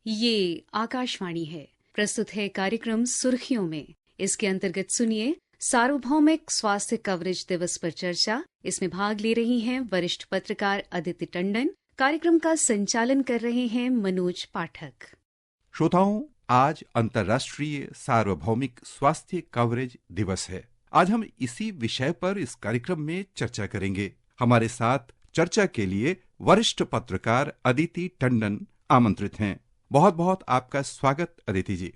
ये आकाशवाणी है। प्रस्तुत है कार्यक्रम सुर्खियों में। इसके अंतर्गत सुनिए सार्वभौमिक स्वास्थ्य कवरेज दिवस पर चर्चा। इसमें भाग ले रही हैं वरिष्ठ पत्रकार अदिति टंडन। कार्यक्रम का संचालन कर रहे हैं मनोज पाठक। श्रोताओं, आज अंतर्राष्ट्रीय सार्वभौमिक स्वास्थ्य कवरेज दिवस है। आज हम इसी विषय पर इस कार्यक्रम में चर्चा करेंगे। हमारे साथ चर्चा के लिए वरिष्ठ पत्रकार अदिति टंडन आमंत्रित हैं। बहुत बहुत आपका स्वागत अदिति जी।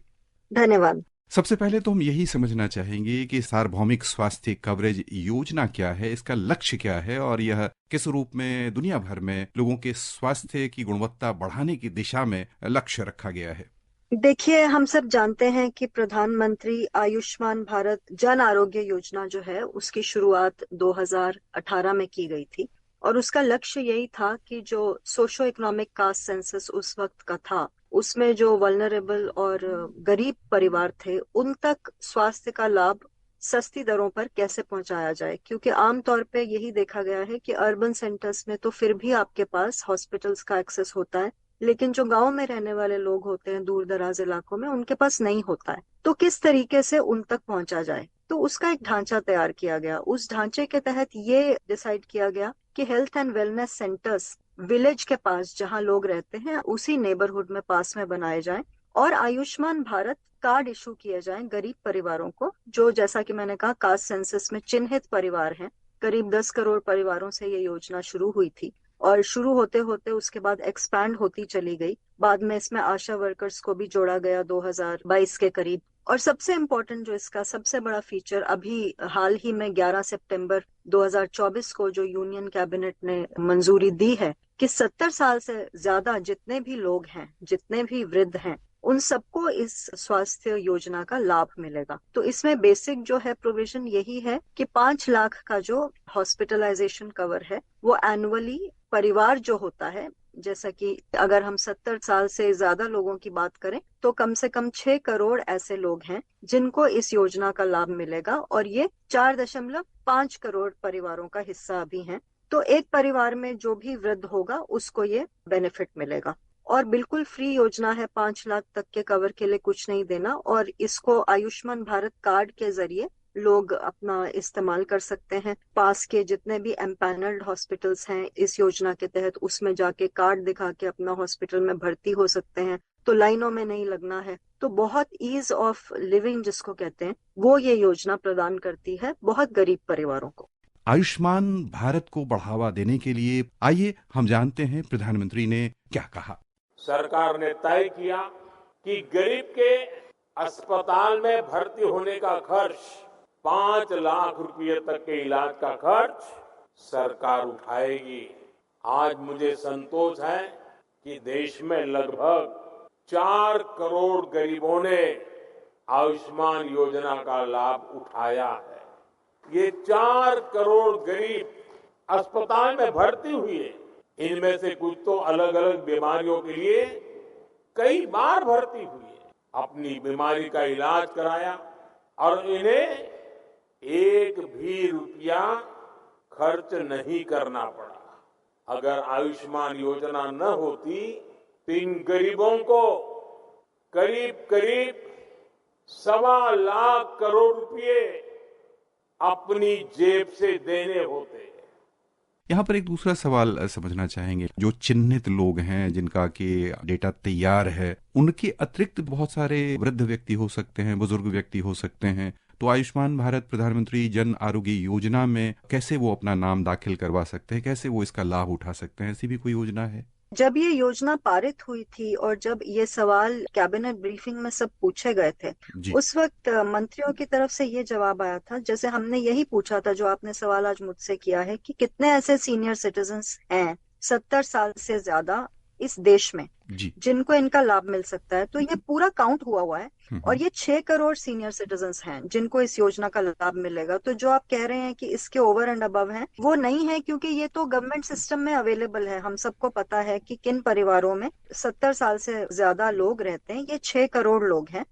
धन्यवाद। सबसे पहले तो हम यही समझना चाहेंगे कि सार्वभौमिक स्वास्थ्य कवरेज योजना क्या है, इसका लक्ष्य क्या है और यह किस रूप में दुनिया भर में लोगों के स्वास्थ्य की गुणवत्ता बढ़ाने की दिशा में लक्ष्य रखा गया है। देखिए, हम सब जानते हैं कि प्रधानमंत्री आयुष्मान भारत जन आरोग्य योजना जो है उसकी शुरुआत 2018 में की गई थी और उसका लक्ष्य यही था कि जो सोशो इकोनॉमिक कास्ट सेंसस उस वक्त का था उसमें जो वल्नरेबल और गरीब परिवार थे उन तक स्वास्थ्य का लाभ सस्ती दरों पर कैसे पहुंचाया जाए, क्योंकि आमतौर पे यही देखा गया है कि अर्बन सेंटर्स में तो फिर भी आपके पास हॉस्पिटल्स का एक्सेस होता है, लेकिन जो गांव में रहने वाले लोग होते हैं दूर दराज इलाकों में उनके पास नहीं होता है। तो किस तरीके से उन तक पहुंचा जाए, तो उसका एक ढांचा तैयार किया गया। उस ढांचे के तहत ये डिसाइड किया गया कि health and wellness centres village के पास जहां लोग रहते हैं उसी नेबरहुड में पास में बनाए जाएं और आयुष्मान भारत कार्ड इशू किए जाएं गरीब परिवारों को, जो जैसा कि मैंने कहा कास्ट सेंसस में चिन्हित परिवार हैं। करीब 10 करोड़ परिवारों से ये योजना शुरू हुई थी और शुरू होते होते उसके बाद एक्सपैंड होती चली गई। बाद में इसमें आशा वर्कर्स को भी जोड़ा गया 2022 के करीब। और सबसे इम्पोर्टेंट जो इसका सबसे बड़ा फीचर अभी हाल ही में 11 सितंबर 2024 को जो यूनियन कैबिनेट ने मंजूरी दी है कि 70 साल से ज्यादा जितने भी लोग हैं, जितने भी वृद्ध हैं, उन सबको इस स्वास्थ्य योजना का लाभ मिलेगा। तो इसमें बेसिक जो है प्रोविजन यही है कि 5 लाख का जो हॉस्पिटलाइजेशन कवर है वो एनुअली परिवार जो होता है, जैसा कि अगर हम 70 साल से ज्यादा लोगों की बात करें तो कम से कम 6 करोड़ ऐसे लोग हैं जिनको इस योजना का लाभ मिलेगा और ये 4.5 करोड़ परिवारों का हिस्सा अभी है। तो एक परिवार में जो भी वृद्ध होगा उसको ये बेनिफिट मिलेगा और बिल्कुल फ्री योजना है। 5 लाख तक के कवर के लिए कुछ नहीं देना और इसको आयुष्मान भारत कार्ड के जरिए लोग अपना इस्तेमाल कर सकते हैं। पास के जितने भी एम्पैनल्ड हॉस्पिटल्स हैं इस योजना के तहत उसमें जाके कार्ड दिखा के अपना हॉस्पिटल में भर्ती हो सकते हैं, तो लाइनों में नहीं लगना है। तो बहुत ईज ऑफ लिविंग जिसको कहते हैं वो ये योजना प्रदान करती है बहुत गरीब परिवारों को। आयुष्मान भारत को बढ़ावा देने के लिए आइए हम जानते हैं प्रधानमंत्री ने क्या कहा। सरकार ने तय किया कि गरीब के अस्पताल में भर्ती होने का खर्च 5 लाख रुपए तक के इलाज का खर्च सरकार उठाएगी। आज मुझे संतोष है कि देश में लगभग 4 करोड़ गरीबों ने आयुष्मान योजना का लाभ उठाया है। ये 4 करोड़ गरीब अस्पताल में भर्ती हुए, इनमें से कुछ तो अलग अलग बीमारियों के लिए कई बार भर्ती हुए, अपनी बीमारी का इलाज कराया और इन्हें एक भी रुपया खर्च नहीं करना पड़ा। अगर आयुष्मान योजना न होती तो इन गरीबों को करीब करीब 1.25 लाख करोड़ रुपए अपनी जेब से देने होते। यहाँ पर एक दूसरा सवाल समझना चाहेंगे। जो चिन्हित लोग हैं जिनका कि डेटा तैयार है, उनके अतिरिक्त बहुत सारे वृद्ध व्यक्ति हो सकते हैं, बुजुर्ग व्यक्ति हो सकते हैं, तो आयुष्मान भारत प्रधानमंत्री जन आरोग्य योजना में कैसे वो अपना नाम दाखिल करवा सकते हैं, कैसे वो इसका लाभ उठा सकते हैं? ऐसी भी कोई योजना है? जब ये योजना पारित हुई थी और जब ये सवाल कैबिनेट ब्रीफिंग में सब पूछे गए थे उस वक्त मंत्रियों की तरफ से ये जवाब आया था, जैसे हमने यही पूछा था जो आपने सवाल आज मुझसे किया है कि कितने ऐसे सीनियर सिटीजन्स हैं 70 साल से ज्यादा इस देश में जिनको इनका लाभ मिल सकता है। तो ये पूरा काउंट हुआ है और ये 6 करोड़ सीनियर सिटीजन्स हैं जिनको इस योजना का लाभ मिलेगा। तो जो आप कह रहे हैं कि इसके ओवर एंड अबव हैं, वो नहीं है, क्योंकि ये तो गवर्नमेंट सिस्टम में अवेलेबल है। हम सबको पता है कि किन परिवारों में 70 साल से ज्यादा लोग रहते हैं। ये 6 करोड़ लोग हैं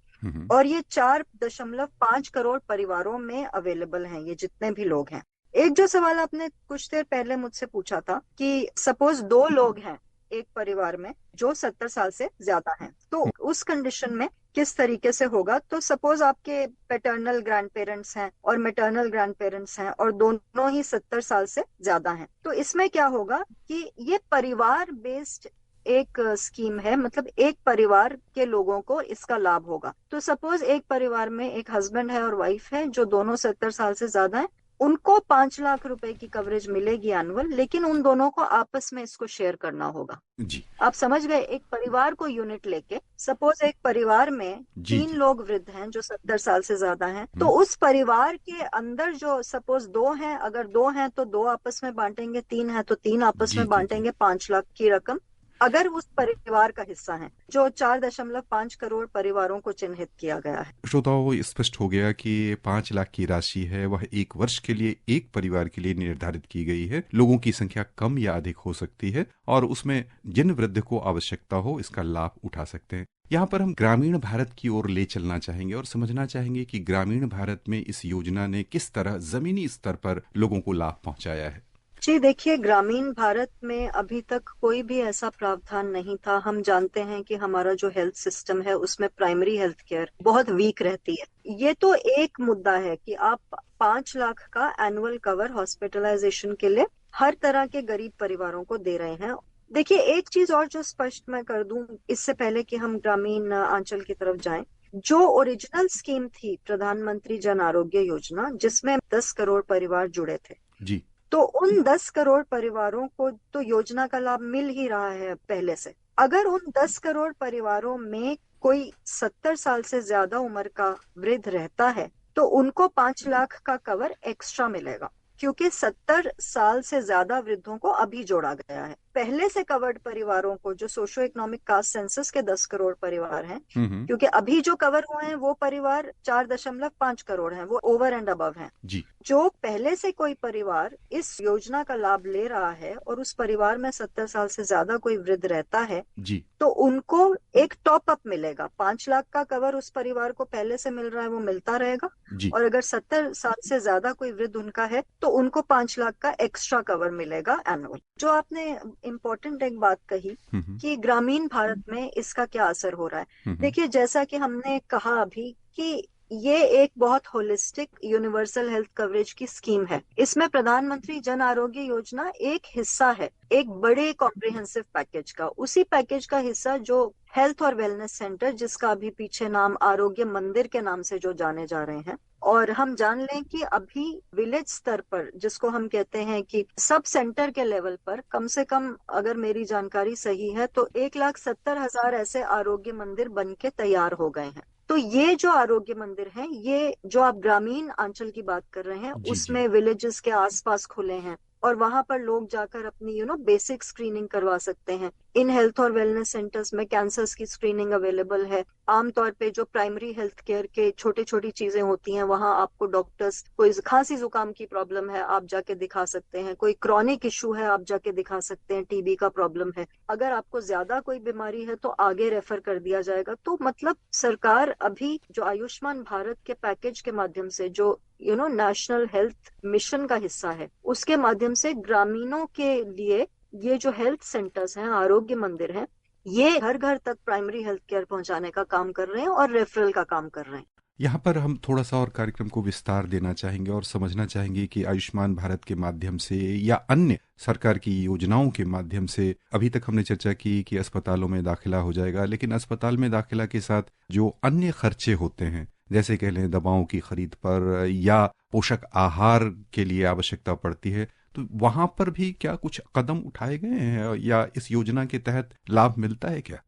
और ये 4.5 करोड़ परिवारों में अवेलेबल हैं, ये जितने भी लोग हैं। एक जो सवाल आपने कुछ देर पहले मुझसे पूछा था कि सपोज 2 लोग हैं एक परिवार में जो 70 साल से ज्यादा हैं, तो उस कंडीशन में किस तरीके से होगा, तो सपोज आपके पैटर्नल ग्रैंड पेरेंट्स हैं और मैटरनल ग्रैंड पेरेंट्स हैं और दोनों ही 70 साल से ज्यादा हैं, तो इसमें क्या होगा कि ये परिवार बेस्ड एक स्कीम है, मतलब एक परिवार के लोगों को इसका लाभ होगा। तो सपोज एक परिवार में एक हस्बैंड है और वाइफ है जो दोनों 70 साल से ज्यादा है, उनको 5 लाख रुपए की कवरेज मिलेगी एनुअल, लेकिन उन दोनों को आपस में इसको शेयर करना होगा जी। आप समझ गए, एक परिवार को यूनिट लेके, सपोज एक परिवार में जी 3 लोग वृद्ध हैं जो 70 साल से ज्यादा हैं, तो उस परिवार के अंदर जो सपोज 2 हैं, अगर 2 हैं तो 2 आपस में बांटेंगे, 3 हैं तो 3 आपस जी में जी बांटेंगे 5 लाख की रकम, अगर उस परिवार का हिस्सा है, जो 4.5 करोड़ परिवारों को चिन्हित किया गया है। श्रोताओं, स्पष्ट हो गया कि 5 लाख की राशि है वह एक वर्ष के लिए एक परिवार के लिए निर्धारित की गई है। लोगों की संख्या कम या अधिक हो सकती है और उसमें जिन वृद्ध को आवश्यकता हो इसका लाभ उठा सकते हैं। यहाँ पर हम ग्रामीण भारत की ओर ले चलना चाहेंगे और समझना चाहेंगे कि ग्रामीण भारत में इस योजना ने किस तरह जमीनी स्तर पर लोगों को लाभ पहुंचाया है। जी देखिए, ग्रामीण भारत में अभी तक कोई भी ऐसा प्रावधान नहीं था। हम जानते हैं कि हमारा जो हेल्थ सिस्टम है उसमें प्राइमरी हेल्थ केयर बहुत वीक रहती है। ये तो एक मुद्दा है कि आप 5 लाख का एनुअल कवर हॉस्पिटलाइजेशन के लिए हर तरह के गरीब परिवारों को दे रहे हैं। देखिए, एक चीज और जो स्पष्ट मैं कर दूं इससे पहले कि हम ग्रामीण अंचल की तरफ जाएं, जो ओरिजिनल स्कीम थी प्रधानमंत्री जन आरोग्य योजना, जिसमें 10 करोड़ परिवार जुड़े थे जी, तो उन 10 करोड़ परिवारों को तो योजना का लाभ मिल ही रहा है पहले से। अगर उन 10 करोड़ परिवारों में कोई 70 साल से ज्यादा उम्र का वृद्ध रहता है तो उनको 5 लाख का कवर एक्स्ट्रा मिलेगा, क्योंकि 70 साल से ज्यादा वृद्धों को अभी जोड़ा गया है। पहले से कवर्ड परिवारों को, जो सोशो इकोनॉमिक कास्ट सेंसस के 10 करोड़ परिवार हैं, क्योंकि अभी जो कवर हुए हैं वो परिवार 4.5 करोड़ हैं, वो ओवर एंड अबव हैं। जी, जो पहले से कोई परिवार इस योजना का लाभ ले रहा है और उस परिवार में 70 साल से ज्यादा कोई वृद्ध रहता है जी, तो उनको एक टॉप अप मिलेगा। 5 लाख का कवर उस परिवार को पहले से मिल रहा है, वो मिलता रहेगा। जी, और अगर 70 साल से ज्यादा कोई वृद्ध उनका है तो उनको 5 लाख का एक्स्ट्रा कवर मिलेगा एनुअल। जो आपने इम्पोर्टेंट एक बात कही कि ग्रामीण भारत में इसका क्या असर हो रहा है, देखिए जैसा कि हमने कहा अभी कि ये एक बहुत होलिस्टिक यूनिवर्सल हेल्थ कवरेज की स्कीम है। इसमें प्रधानमंत्री जन आरोग्य योजना एक हिस्सा है एक बड़े कॉम्प्रिहेंसिव पैकेज का। उसी पैकेज का हिस्सा जो हेल्थ और वेलनेस सेंटर, जिसका अभी पीछे नाम आरोग्य मंदिर के नाम से जो जाने जा रहे हैं, और हम जान लें कि अभी विलेज स्तर पर, जिसको हम कहते हैं कि सब सेंटर के लेवल पर, कम से कम अगर मेरी जानकारी सही है तो 1,70,000 ऐसे आरोग्य मंदिर बन के तैयार हो गए हैं। तो ये जो आरोग्य मंदिर हैं, ये जो आप ग्रामीण अंचल की बात कर रहे हैं, उसमें विलेजेस के आसपास खुले हैं और वहां पर लोग जाकर अपनी बेसिक स्क्रीनिंग करवा सकते हैं। इन हेल्थ और वेलनेस सेंटर्स में कैंसर्स की स्क्रीनिंग अवेलेबल है। आमतौर पे जो प्राइमरी हेल्थ केयर के छोटी छोटी चीजें होती हैं, वहां आपको डॉक्टर्स, कोई खांसी जुकाम की प्रॉब्लम है आप जाके दिखा सकते हैं, कोई क्रॉनिक इशू है आप जाके दिखा सकते हैं, टीबी का प्रॉब्लम है, अगर आपको ज्यादा कोई बीमारी है तो आगे रेफर कर दिया जाएगा। तो मतलब सरकार अभी जो आयुष्मान भारत के पैकेज के माध्यम से, जो नेशनल हेल्थ मिशन का हिस्सा है, उसके माध्यम से ग्रामीणों के लिए ये जो हेल्थ सेंटर्स हैं, आरोग्य मंदिर हैं, ये घर घर तक प्राइमरी हेल्थ केयर पहुंचाने का काम कर रहे हैं और रेफरल का काम कर रहे हैं। यहाँ पर हम थोड़ा सा और कार्यक्रम को विस्तार देना चाहेंगे और समझना चाहेंगे कि आयुष्मान भारत के माध्यम से या अन्य सरकार की योजनाओं के माध्यम से, अभी तक हमने चर्चा की कि अस्पतालों में दाखिला हो जाएगा, लेकिन अस्पताल में दाखिला के साथ जो अन्य खर्चे होते हैं, जैसे कह लें दवाओं की खरीद पर या पोषक आहार के लिए आवश्यकता पड़ती है, तो वहां पर भी क्या कुछ कदम उठाए गए हैं या इस योजना के तहत लाभ मिलता है क्या?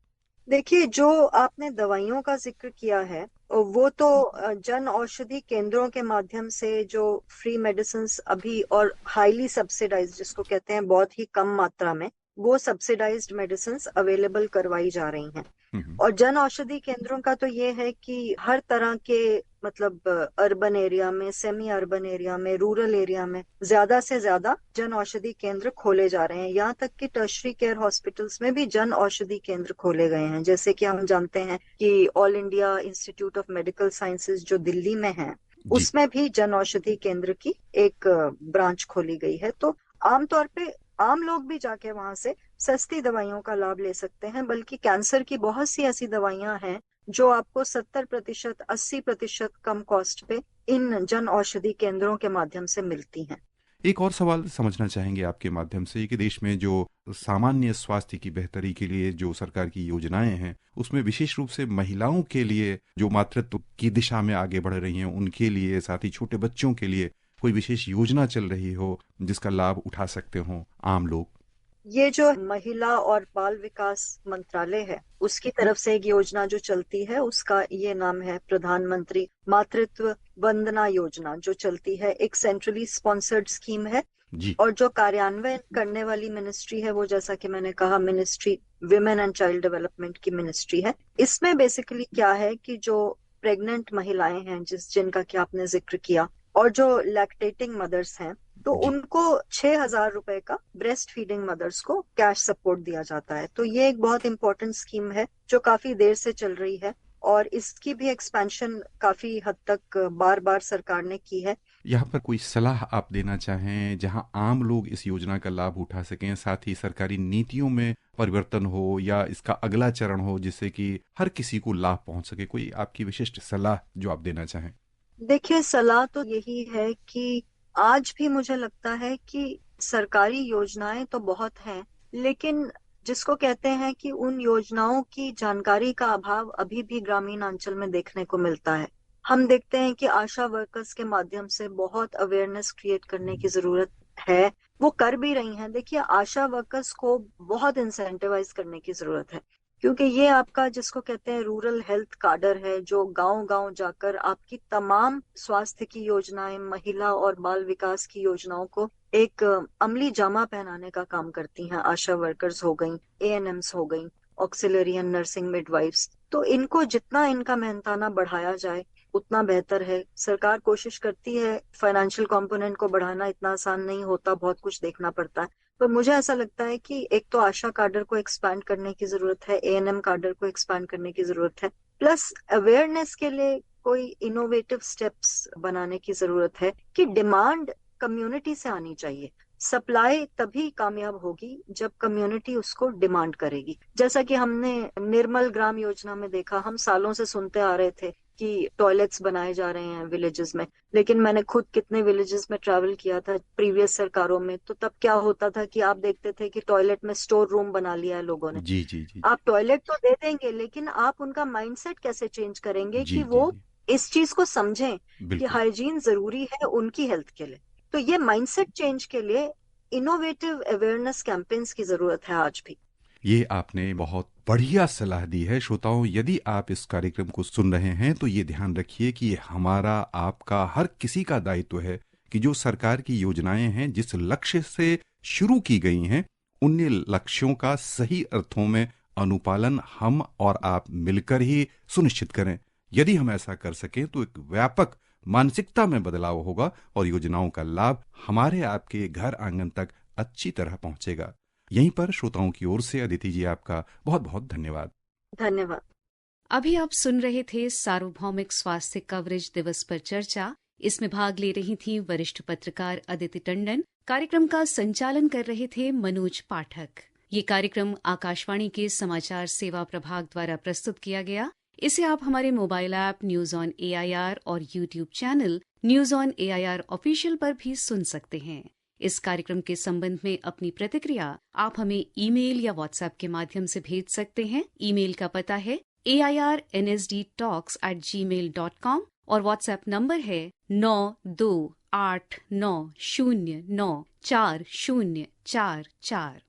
देखिए, जो आपने दवाइयों का जिक्र किया है वो तो जन औषधि केंद्रों के माध्यम से जो फ्री मेडिसिन अभी और हाईली सब्सिडाइज्ड, जिसको कहते हैं बहुत ही कम मात्रा में, वो सब्सिडाइज्ड मेडिसिन अवेलेबल करवाई जा रही हैं। और जन औषधि केंद्रों का तो ये है कि हर तरह के, मतलब अर्बन एरिया में, सेमी अर्बन एरिया में, रूरल एरिया में ज्यादा से ज्यादा जन औषधि केंद्र खोले जा रहे हैं। यहाँ तक कि टर्शरी केयर हॉस्पिटल्स में भी जन औषधि केंद्र खोले गए हैं। जैसे कि हम जानते हैं कि all India institute of medical sciences जो दिल्ली में है, उसमें भी जन औषधि केंद्र की एक ब्रांच खोली गई है। तो आमतौर पे आम लोग भी जाके वहां से सस्ती दवाइयों का लाभ ले सकते हैं, बल्कि कैंसर की बहुत सी ऐसी दवाइयां हैं जो आपको 70%, 80% कम कॉस्ट पे इन जन औषधि केंद्रों के माध्यम से मिलती हैं। एक और सवाल समझना चाहेंगे आपके माध्यम से कि देश में जो सामान्य स्वास्थ्य की बेहतरी के लिए जो सरकार की योजनाएं हैं, उसमें विशेष रूप से महिलाओं के लिए जो मातृत्व की दिशा में आगे बढ़ रही हैं, उनके लिए, साथ ही छोटे बच्चों के लिए कोई विशेष योजना चल रही हो जिसका लाभ उठा सकते हो आम लोग? ये जो महिला और बाल विकास मंत्रालय है, उसकी तरफ से एक योजना जो चलती है, उसका ये नाम है प्रधानमंत्री मातृत्व वंदना योजना, जो चलती है। एक सेंट्रली स्पॉन्सर्ड स्कीम है जी। और जो कार्यान्वयन करने वाली मिनिस्ट्री है वो, जैसा कि मैंने कहा, ministry women and child development की मिनिस्ट्री है। इसमें बेसिकली क्या है कि जो प्रेग्नेंट महिलाएं हैं, जिनका कि आपने जिक्र किया, और जो लैक्टेटिंग मदर्स हैं, तो जी। उनको 6,000 रुपए का ब्रेस्ट फीडिंग मदर्स को कैश सपोर्ट दिया जाता है। तो ये एक बहुत इंपॉर्टेंट स्कीम है जो काफी देर से चल रही है, और इसकी भी एक्सपेंशन काफी हद तक बार बार सरकार ने की है। यहाँ पर कोई सलाह आप देना चाहें जहां आम लोग इस योजना का लाभ उठा सकें, साथ ही सरकारी नीतियों में परिवर्तन हो या इसका अगला चरण हो जिससे कि हर किसी को लाभ पहुंच सके, कोई आपकी विशिष्ट सलाह जो आप देना चाहें? देखिए, सलाह तो यही है कि आज भी मुझे लगता है कि सरकारी योजनाएं तो बहुत हैं, लेकिन जिसको कहते हैं कि उन योजनाओं की जानकारी का अभाव अभी भी ग्रामीण अंचल में देखने को मिलता है। हम देखते हैं कि आशा वर्कर्स के माध्यम से बहुत अवेयरनेस क्रिएट करने की जरूरत है। वो कर भी रही हैं। देखिए, आशा वर्कर्स को बहुत इंसेंटिवाइज करने की जरूरत है, क्योंकि ये आपका जिसको कहते हैं रूरल हेल्थ कार्डर है, जो गांव गांव जाकर आपकी तमाम स्वास्थ्य की योजनाएं, महिला और बाल विकास की योजनाओं को एक अमली जामा पहनाने का काम करती हैं। आशा वर्कर्स हो गई, एएनएम्स हो गई, ऑक्सिलरी एंड नर्सिंग मिडवाइफ्स। तो इनको जितना इनका मेहनताना बढ़ाया जाए उतना बेहतर है। सरकार कोशिश करती है, फाइनेंशियल कंपोनेंट को बढ़ाना इतना आसान नहीं होता, बहुत कुछ देखना पड़ता है। पर मुझे ऐसा लगता है कि एक तो आशा कार्डर को एक्सपैंड करने की जरूरत है, एएनएम कार्डर को एक्सपैंड करने की जरूरत है, प्लस अवेयरनेस के लिए कोई इनोवेटिव स्टेप्स बनाने की जरूरत है कि डिमांड कम्युनिटी से आनी चाहिए। सप्लाई तभी कामयाब होगी जब कम्युनिटी उसको डिमांड करेगी। जैसा कि हमने निर्मल ग्राम योजना में देखा, हम सालों से सुनते आ रहे थे कि टॉयलेट्स बनाए जा रहे हैं विलेजेस में, लेकिन मैंने खुद कितने विलेजेस में ट्रैवल किया था प्रीवियस सरकारों में, तो तब क्या होता था कि आप देखते थे कि टॉयलेट में स्टोर रूम बना लिया है लोगों ने। जी जी जी आप टॉयलेट तो दे देंगे, लेकिन आप उनका माइंडसेट कैसे चेंज करेंगे जी कि जी वो जी इस चीज को समझें कि बिल्कुल। हाइजीन जरूरी है उनकी हेल्थ के लिए। तो ये माइंडसेट चेंज के लिए इनोवेटिव अवेयरनेस कैंपेन्स की जरूरत है आज भी। ये आपने बहुत बढ़िया सलाह दी है। श्रोताओं, यदि आप इस कार्यक्रम को सुन रहे हैं तो ये ध्यान रखिए कि ये हमारा, आपका, हर किसी का दायित्व है कि जो सरकार की योजनाएं हैं, जिस लक्ष्य से शुरू की गई हैं, उन लक्ष्यों का सही अर्थों में अनुपालन हम और आप मिलकर ही सुनिश्चित करें। यदि हम ऐसा कर सकें तो एक व्यापक मानसिकता में बदलाव होगा और योजनाओं का लाभ हमारे आपके घर आंगन तक अच्छी तरह पहुंचेगा। यहीं पर श्रोताओं की ओर से अदिति जी, आपका बहुत बहुत धन्यवाद। धन्यवाद। अभी आप सुन रहे थे सार्वभौमिक स्वास्थ्य कवरेज दिवस पर चर्चा। इसमें भाग ले रही थी वरिष्ठ पत्रकार अदिति टंडन। कार्यक्रम का संचालन कर रहे थे मनोज पाठक। ये कार्यक्रम आकाशवाणी के समाचार सेवा प्रभाग द्वारा प्रस्तुत किया गया। इसे आप हमारे mobile app news on AIR और YouTube channel news on AIR official पर भी सुन सकते हैं। इस कार्यक्रम के संबंध में अपनी प्रतिक्रिया आप हमें ईमेल या व्हाट्सएप के माध्यम से भेज सकते हैं। ईमेल का पता है airnsdtalks@gmail.com और व्हाट्सएप नंबर है 9289094044।